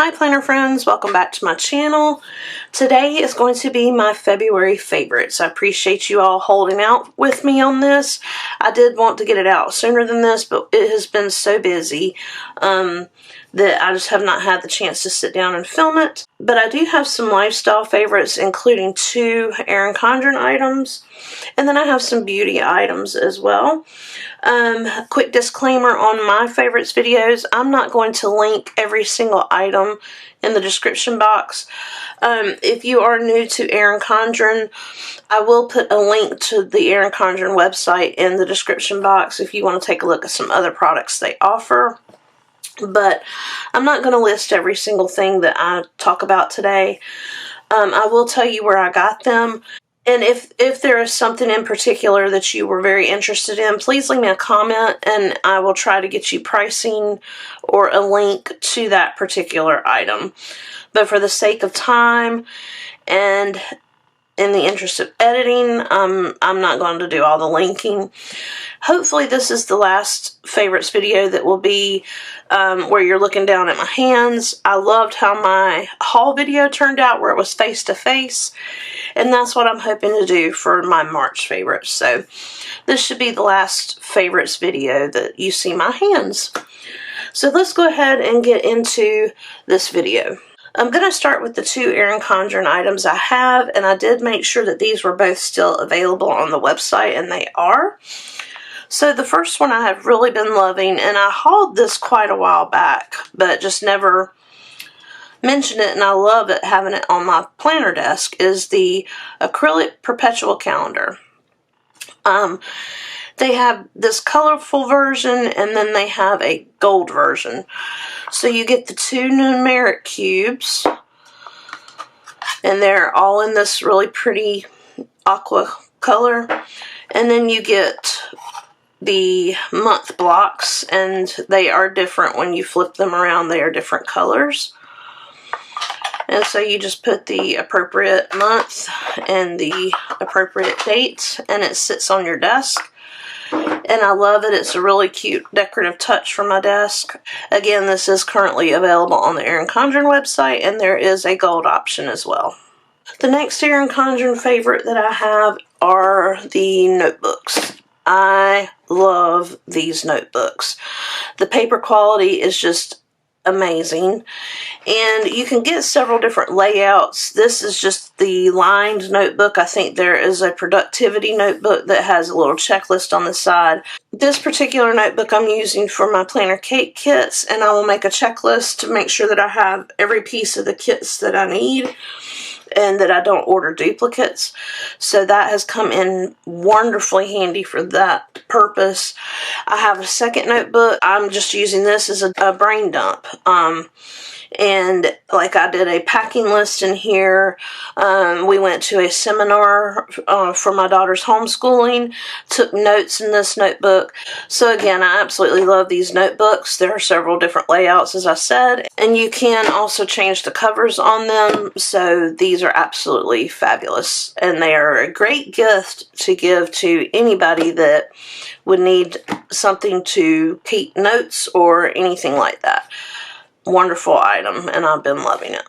Hi planner friends, welcome back to my channel. Today is going to be my February favorites. I appreciate you all holding out with me on this. I did want to get it out sooner than this, but it has been so busy that I just have not had the chance to sit down and film it. But I do have some lifestyle favorites, including 2 Erin Condren items, and then I have some beauty items as well. Quick disclaimer on my favorites videos, I'm not going to link every single item in the description box. If you are new to Erin Condren, I will put a link to the Erin Condren website in the description box if you want to take a look at some other products they offer. But I'm not going to list every single thing that I talk about today. I will tell you where I got them. And if there is something in particular that you were very interested in, please leave me a comment and I will try to get you pricing or a link to that particular item. But for the sake of time and in the interest of editing, I'm not going to do all the linking. Hopefully this is the last favorites video that will be where you're looking down at my hands. I loved how my haul video turned out, where it was face to face, and that's what I'm hoping to do for my March favorites. So this should be the last favorites video that you see my hands. So let's go ahead and get into this video. I'm going to start with the 2 Erin Condren items I have, and I did make sure that these were both still available on the website, and they are. So the first one I have really been loving, and I hauled this quite a while back, but just never mentioned it, and I love it having it on my planner desk, is the Acrylic Perpetual Calendar. They have this colorful version, and then they have a gold version. So you get the 2 numeric cubes, and they're all in this really pretty aqua color. And then you get the month blocks, and they are different when you flip them around. They are different colors. And so you just put the appropriate month and the appropriate date, and it sits on your desk. And I love it. It's a really cute decorative touch for my desk. Again, this is currently available on the Erin Condren website, and there is a gold option as well. The next Erin Condren favorite that I have are the notebooks. I love these notebooks. The paper quality is just amazing, and you can get several different layouts. This is just the lined notebook. I think there is a productivity notebook that has a little checklist on the side. This particular notebook I'm using for my planner cake kits, and I will make a checklist to make sure that I have every piece of the kits that I need and that I don't order duplicates. So that has come in wonderfully handy for that purpose. I have a second notebook. I'm just using this as a brain dump. And like I did a packing list in here. We went to a seminar for my daughter's homeschooling, took notes in this notebook. So again, I absolutely love these notebooks. There are several different layouts, as I said, and you can also change the covers on them. So these are absolutely fabulous, and they are a great gift to give to anybody that would need something to keep notes or anything like that. Wonderful item, and I've been loving it.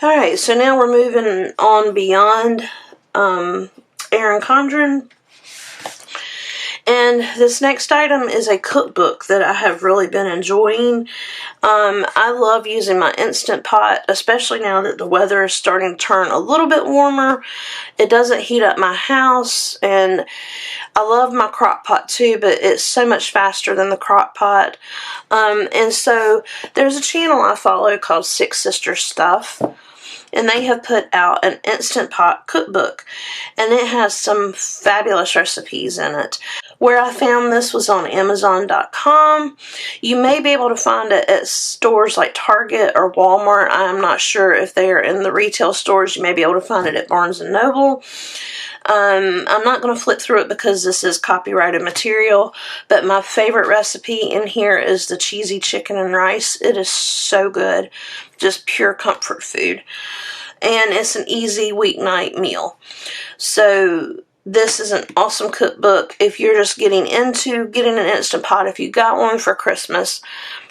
Alright, so now we're moving on beyond Erin Condren. And this next item is a cookbook that I have really been enjoying. I love using my Instant Pot, especially now that the weather is starting to turn a little bit warmer. It doesn't heat up my house, and I love my crock pot too, but it's so much faster than the crock pot. And so there's a channel I follow called Six Sisters Stuff, and they have put out an Instant Pot cookbook, and it has some fabulous recipes in it. Where I found this was on Amazon.com. You may be able to find it at stores like Target or Walmart. I'm not sure if they are in the retail stores. You may be able to find it at Barnes & Noble. I'm not going to flip through it because this is copyrighted material, but my favorite recipe in here is the cheesy chicken and rice. It is so good. Just pure comfort food. And it's an easy weeknight meal. So this is an awesome cookbook. If you're just getting into getting an Instant Pot, if you got one for Christmas,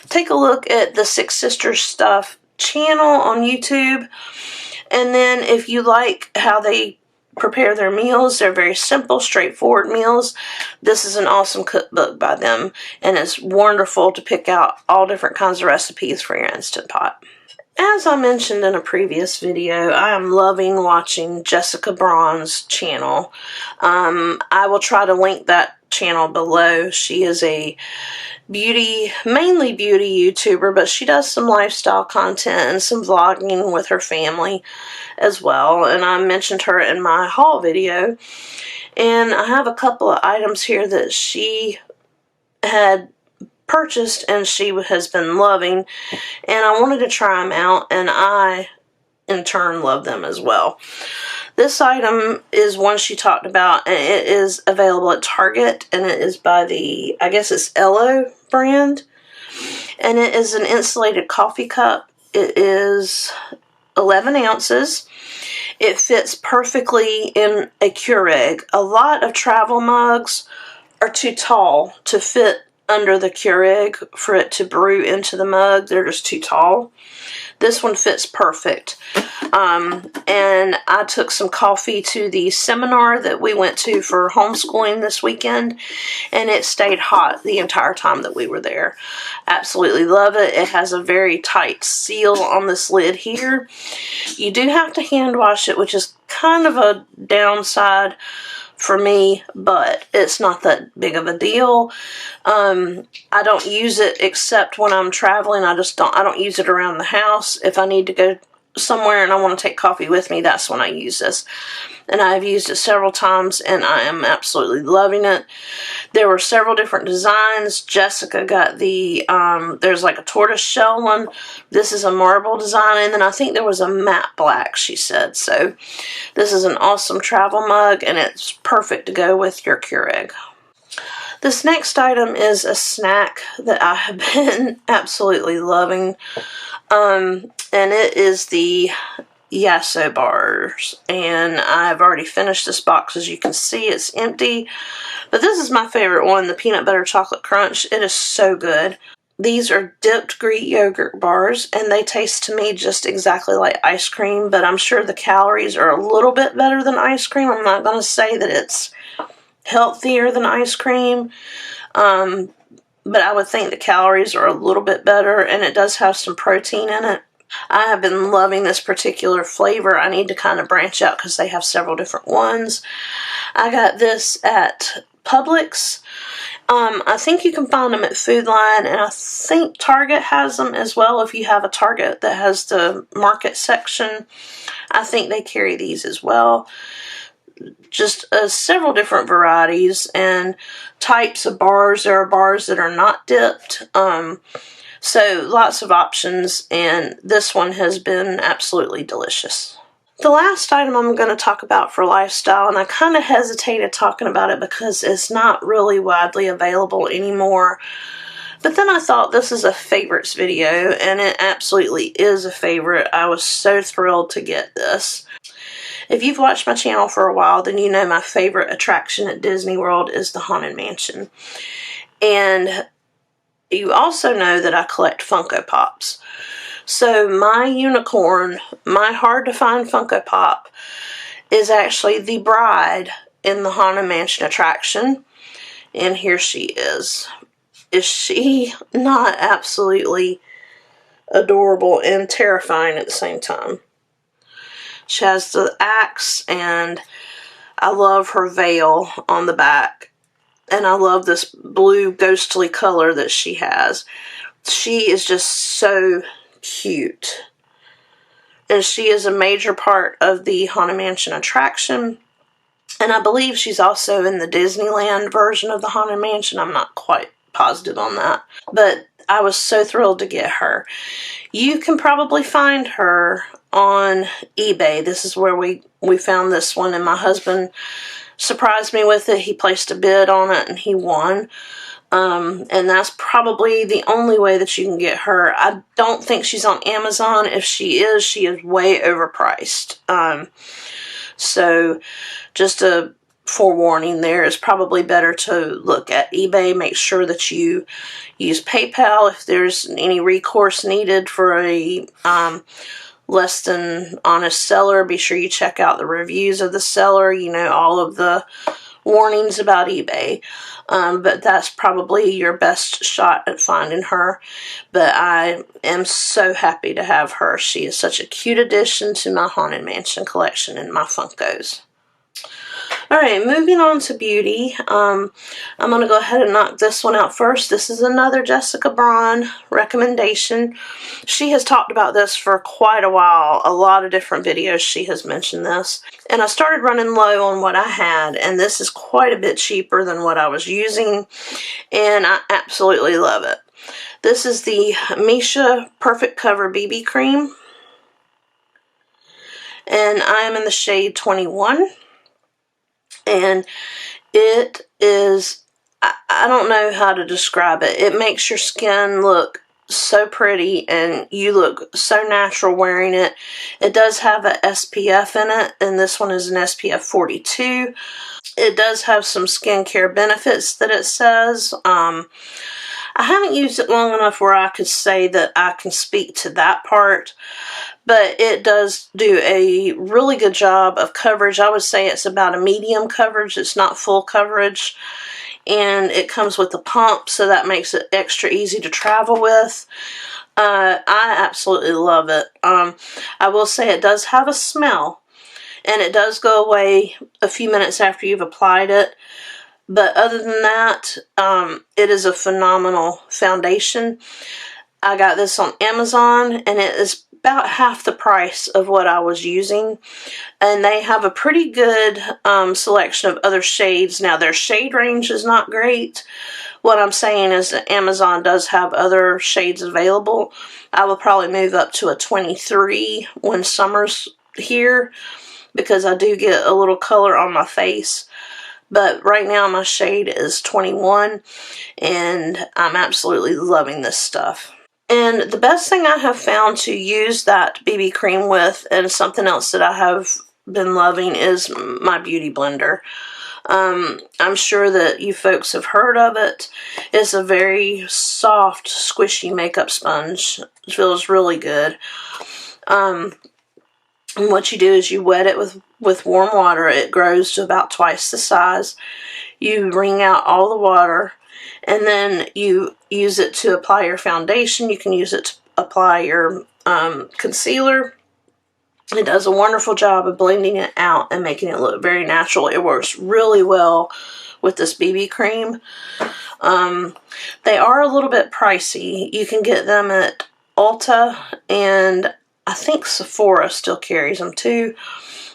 take a look at the Six Sisters Stuff channel on YouTube. And then if you like how they prepare their meals, they're very simple, straightforward meals. This is an awesome cookbook by them, and it's wonderful to pick out all different kinds of recipes for your Instant Pot. As I mentioned in a previous video, I am loving watching Jessica Braun's channel. I will try to link that channel below. She is a mainly beauty YouTuber, but she does some lifestyle content and some vlogging with her family as well. And I mentioned her in my haul video. And I have a couple of items here that she had purchased and she has been loving, and I wanted to try them out, and I in turn love them as well. This item is one she talked about, and it is available at Target, and it is by the, I guess it's Ello brand, and it is an insulated coffee cup. It is 11 ounces. It fits perfectly in a Keurig. A lot of travel mugs are too tall to fit under the Keurig for it to brew into the mug. They're just too tall. This one fits perfect. And I took some coffee to the seminar that we went to for homeschooling this weekend, and it stayed hot the entire time that we were there. Absolutely love it. It has a very tight seal on this lid here. You do have to hand wash it, which is kind of a downside for me, but it's not that big of a deal. I don't use it except when I'm traveling. I don't use it around the house. If I need to go somewhere and I want to take coffee with me, that's when I use this. And I've used it several times, and I am absolutely loving it. There were several different designs. Jessica got the, there's like a tortoise shell one. This is a marble design, and then I think there was a matte black, she said. So this is an awesome travel mug, and it's perfect to go with your Keurig. This next item is a snack that I have been absolutely loving, and it is the Yasso Bars, and I've already finished this box. As you can see, it's empty, but this is my favorite one, the peanut butter chocolate crunch. It is so good. These are dipped Greek yogurt bars, and they taste to me just exactly like ice cream, but I'm sure the calories are a little bit better than ice cream. I'm not going to say that it's healthier than ice cream, but I would think the calories are a little bit better, and it does have some protein in it. I have been loving this particular flavor. I need to kind of branch out because they have several different ones. I got this at Publix. I think you can find them at Food Line, and I think Target has them as well. If you have a Target that has the market section, I think they carry these as well. Just several different varieties and types of bars. There are bars that are not dipped. So lots of options, and this one has been absolutely delicious. The last item I'm going to talk about for lifestyle, and I kind of hesitated talking about it because it's not really widely available anymore. But then I thought, this is a favorites video, and it absolutely is a favorite. I was so thrilled to get this. If you've watched my channel for a while, then you know my favorite attraction at Disney World is the Haunted Mansion. And you also know that I collect Funko Pops. So my unicorn, my hard to find Funko Pop, is actually the bride in the Haunted Mansion attraction. And here she is. Is she not absolutely adorable and terrifying at the same time? She has the axe, and I love her veil on the back. And I love this blue ghostly color that she has. She is just so cute. And she is a major part of the Haunted Mansion attraction. And I believe she's also in the Disneyland version of the Haunted Mansion. I'm not quite positive on that. But I was so thrilled to get her. You can probably find her on eBay. This is where we found this one, and my husband surprised me with it. He placed a bid on it, and he won. And that's probably the only way that you can get her. I don't think she's on Amazon. If she is way overpriced. So just a forewarning there. It's probably better to look at eBay. Make sure that you use PayPal if there's any recourse needed for a less than honest seller. Be sure you check out the reviews of the seller, you know, all of the warnings about eBay. But that's probably your best shot at finding her. But I am so happy to have her. She is such a cute addition to my Haunted Mansion collection and my Funkos. Alright, moving on to beauty. I'm going to go ahead and knock this one out first. This is another Jessica Braun recommendation. She has talked about this for quite a while. A lot of different videos she has mentioned this. And I started running low on what I had, and this is quite a bit cheaper than what I was using, and I absolutely love it. This is the Misha Perfect Cover BB Cream, and I am in the shade 21. And it is, I don't know how to describe it. It makes your skin look so pretty and you look so natural wearing it. It does have a SPF in it, and this one is an SPF 42. It does have some skincare benefits that it says. I haven't used it long enough where I could say that I can speak to that part. But it does do a really good job of coverage. I would say it's about a medium coverage. It's not full coverage. And it comes with a pump, so that makes it extra easy to travel with. I absolutely love it. I will say it does have a smell. And it does go away a few minutes after you've applied it. But other than that, it is a phenomenal foundation. I got this on Amazon, and it is about half the price of what I was using, and they have a pretty good selection of other shades. Now, their shade range is not great. What I'm saying is that Amazon does have other shades available. I will probably move up to a 23 when summer's here, because I do get a little color on my face. But right now my shade is 21, and I'm absolutely loving this stuff. And the best thing I have found to use that BB cream with, and something else that I have been loving, is my beauty blender. I'm sure that you folks have heard of it. It's a very soft, squishy makeup sponge. It feels really good. And what you do is you wet it with warm water. It grows to about twice the size. You wring out all the water, and then you use it to apply your foundation. You can use it to apply your concealer. It does a wonderful job of blending it out and making it look very natural. It works really well with this BB cream. They are a little bit pricey. You can get them at Ulta, and I think Sephora still carries them too.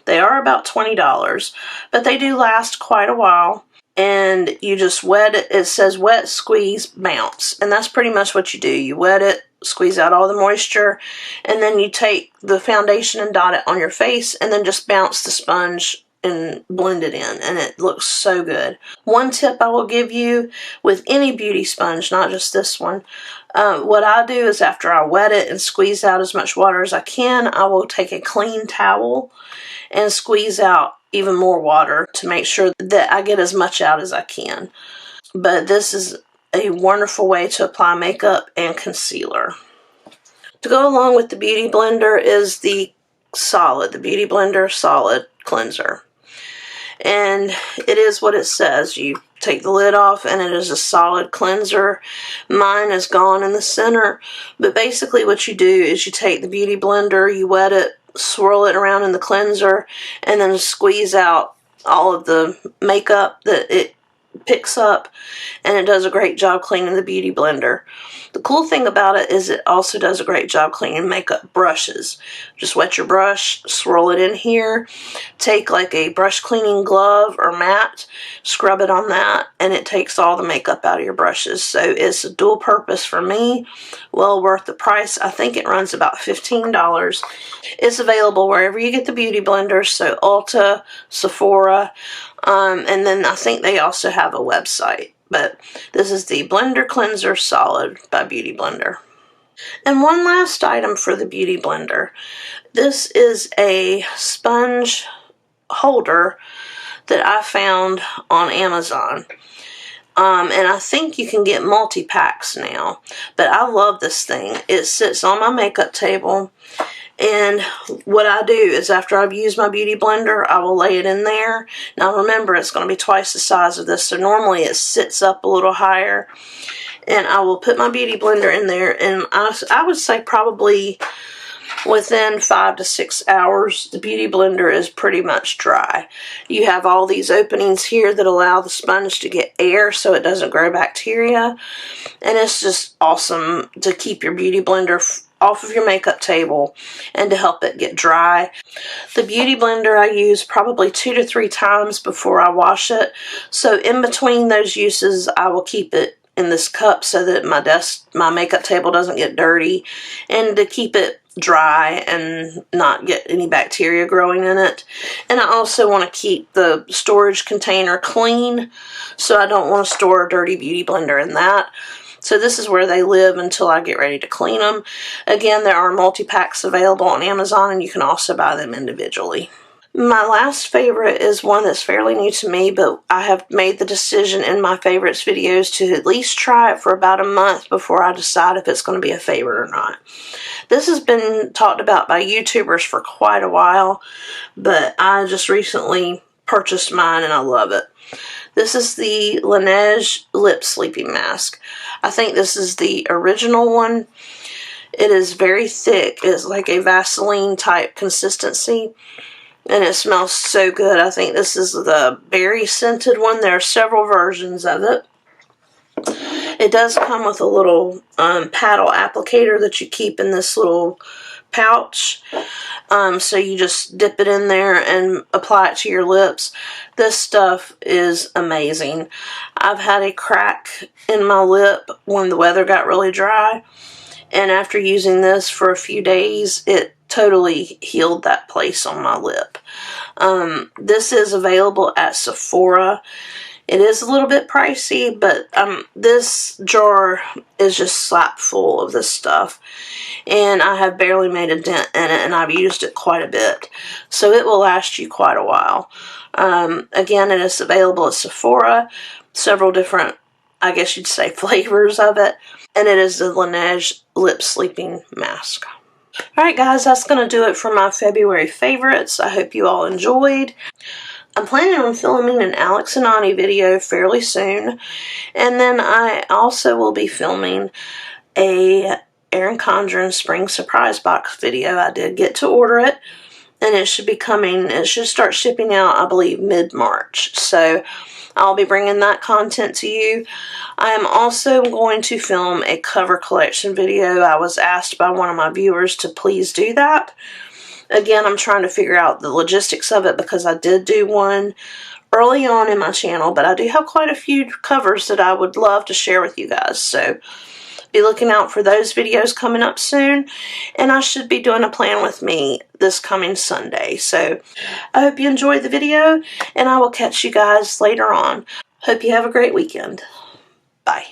They are about $20, but they do last quite a while. And you just wet it. It says wet, squeeze, bounce. And that's pretty much what you do. You wet it, squeeze out all the moisture, and then you take the foundation and dot it on your face, and then just bounce the sponge and blend it in, and it looks so good. One tip I will give you with any beauty sponge, not just this one, what I do is after I wet it and squeeze out as much water as I can, I will take a clean towel and squeeze out even more water to make sure that I get as much out as I can. But this is a wonderful way to apply makeup and concealer. To go along with the Beauty Blender is the Beauty Blender Solid Cleanser. And it is what it says. You take the lid off and it is a solid cleanser. Mine is gone in the center. But basically what you do is you take the Beauty Blender, you wet it, swirl it around in the cleanser, and then squeeze out all of the makeup that it picks up, and it does a great job cleaning the Beauty Blender. The cool thing about it is it also does a great job cleaning makeup brushes. Just wet your brush, swirl it in here, take like a brush cleaning glove or mat, scrub it on that, and it takes all the makeup out of your brushes. So it's a dual purpose for me, well worth the price. I think it runs about $15. It's available wherever you get the Beauty Blender, so Ulta, Sephora, and then I think they also have a website. But this is the Blender Cleanser Solid by Beauty Blender. And one last item for the Beauty Blender. This is a sponge holder that I found on Amazon. And I think you can get multi-packs now. But I love this thing. It sits on my makeup table. And what I do is after I've used my beauty blender, I will lay it in there. Now remember, it's going to be twice the size of this. So normally it sits up a little higher. And I will put my beauty blender in there. And I would say probably within 5 to 6 hours, the beauty blender is pretty much dry. You have all these openings here that allow the sponge to get air so it doesn't grow bacteria. And it's just awesome to keep your beauty blender off of your makeup table and to help it get dry. The beauty blender I use probably 2 to 3 times before I wash it. So in between those uses, I will keep it in this cup so that my makeup table doesn't get dirty, and to keep it dry and not get any bacteria growing in it. And I also want to keep the storage container clean, so I don't want to store a dirty beauty blender in that. So this is where they live until I get ready to clean them. Again, there are multi-packs available on Amazon, and you can also buy them individually. My last favorite is one that's fairly new to me, but I have made the decision in my favorites videos to at least try it for about a month before I decide if it's going to be a favorite or not. This has been talked about by YouTubers for quite a while, but I just recently purchased mine and I love it. This is the Lineage Lip Sleeping Mask. I think this is the original one. It is very thick. It's like a Vaseline type consistency. And it smells so good. I think this is the berry scented one. There are several versions of it. It does come with a little paddle applicator that you keep in this little pouch. So you just dip it in there and apply it to your lips. This stuff is amazing. I've had a crack in my lip when the weather got really dry. And after using this for a few days, it totally healed that place on my lip. This is available at Sephora. It is a little bit pricey, but this jar is just slap full of this stuff. And I have barely made a dent in it, and I've used it quite a bit. So it will last you quite a while. Again, it is available at Sephora. Several different, I guess you'd say, flavors of it. And it is the Lineage Lip Sleeping Mask. Alright guys, that's going to do it for my February favorites. I hope you all enjoyed. I'm planning on filming an Alex and Ani video fairly soon. And then I also will be filming a Erin Condren Spring Surprise Box video. I did get to order it. And it should be coming, it should start shipping out, I believe, mid-March. So I'll be bringing that content to you. I am also going to film a cover collection video. I was asked by one of my viewers to please do that. Again, I'm trying to figure out the logistics of it because I did do one early on in my channel, but I do have quite a few covers that I would love to share with you guys. So be looking out for those videos coming up soon. And I should be doing a plan with me this coming Sunday. So I hope you enjoyed the video, and I will catch you guys later on. Hope you have a great weekend. Bye.